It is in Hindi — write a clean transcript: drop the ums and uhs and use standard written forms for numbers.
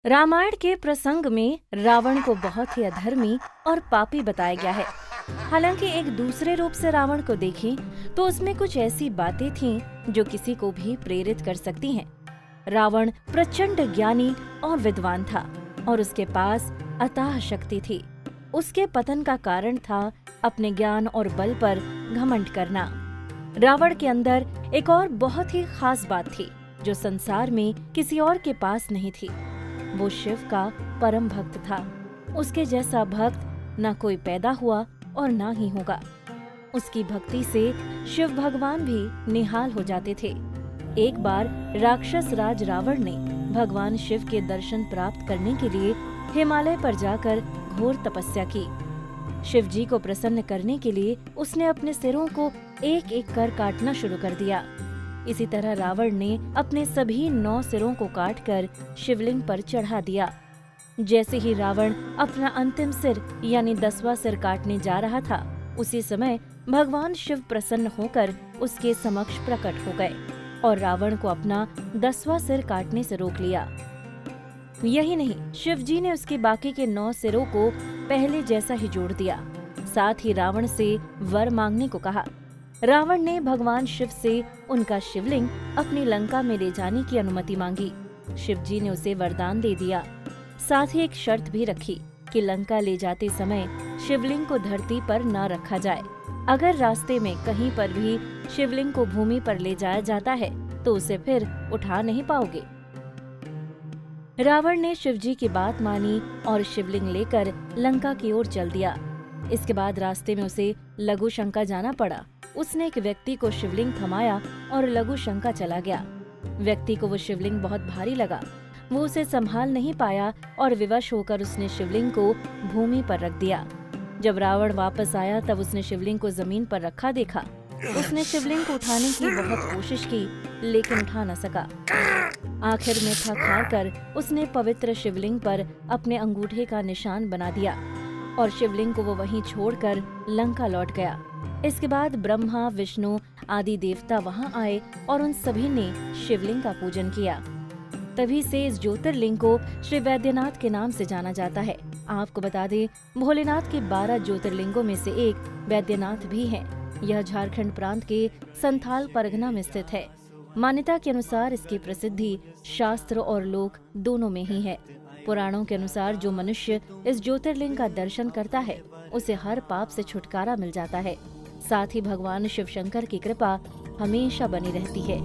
रामायण के प्रसंग में रावण को बहुत ही अधर्मी और पापी बताया गया है। हालांकि एक दूसरे रूप से रावण को देखें तो उसमें कुछ ऐसी बातें थीं जो किसी को भी प्रेरित कर सकती हैं। रावण प्रचंड ज्ञानी और विद्वान था और उसके पास अथाह शक्ति थी। उसके पतन का कारण था अपने ज्ञान और बल पर घमंड करना। रावण के अंदर एक और बहुत ही खास बात थी जो संसार में किसी और के पास नहीं थी। वो शिव का परम भक्त था। उसके जैसा भक्त न कोई पैदा हुआ और न ही होगा। उसकी भक्ति से शिव भगवान भी निहाल हो जाते थे। एक बार राक्षस राज रावण ने भगवान शिव के दर्शन प्राप्त करने के लिए हिमालय पर जाकर घोर तपस्या की। शिव जी को प्रसन्न करने के लिए उसने अपने सिरों को एक एक कर काटना शुरू कर दिया। इसी तरह रावण ने अपने सभी 9 सिरों को काटकर शिवलिंग पर चढ़ा दिया। जैसे ही रावण अपना अंतिम सिर यानी 10वां सिर काटने जा रहा था, उसी समय भगवान शिव प्रसन्न होकर उसके समक्ष प्रकट हो गए और रावण को अपना 10वां सिर काटने से रोक लिया। यही नहीं, शिव जी ने उसके बाकी के 9 सिरों को पहले जैसा ही जोड़ दिया। साथ ही रावण से वर मांगने को कहा। रावण ने भगवान शिव से उनका शिवलिंग अपनी लंका में ले जाने की अनुमति मांगी। शिव जी ने उसे वरदान दे दिया। साथ ही एक शर्त भी रखी कि लंका ले जाते समय शिवलिंग को धरती पर न रखा जाए। अगर रास्ते में कहीं पर भी शिवलिंग को भूमि पर ले जाया जाता है तो उसे फिर उठा नहीं पाओगे। रावण ने शिव जी की बात मानी और शिवलिंग लेकर लंका की ओर चल दिया। इसके बाद रास्ते में उसे लघु शंका जाना पड़ा। उसने एक व्यक्ति को शिवलिंग थमाया और लघु शंका चला गया। व्यक्ति को वो शिवलिंग बहुत भारी लगा। वो उसे संभाल नहीं पाया और विवश होकर उसने शिवलिंग को भूमि पर रख दिया। जब रावण वापस आया तब उसने शिवलिंग को जमीन पर रखा देखा। उसने शिवलिंग को उठाने की बहुत कोशिश की लेकिन उठा न सका। आखिर में थक हार कर उसने पवित्र शिवलिंग पर अपने अंगूठे का निशान बना दिया और शिवलिंग को वो वहीं छोड़कर लंका लौट गया। इसके बाद ब्रह्मा, विष्णु आदि देवता वहां आए और उन सभी ने शिवलिंग का पूजन किया। तभी से इस ज्योतिर्लिंग को श्री वैद्यनाथ के नाम से जाना जाता है। आपको बता दें, भोलेनाथ के 12 ज्योतिर्लिंगों में से एक वैद्यनाथ भी है। यह झारखंड प्रांत के संथाल परगना में स्थित है। मान्यता के अनुसार इसकी प्रसिद्धि शास्त्र और लोक दोनों में ही है। पुराणों के अनुसार जो मनुष्य इस ज्योतिर्लिंग का दर्शन करता है उसे हर पाप से छुटकारा मिल जाता है। साथ ही भगवान शिव शंकर की कृपा हमेशा बनी रहती है।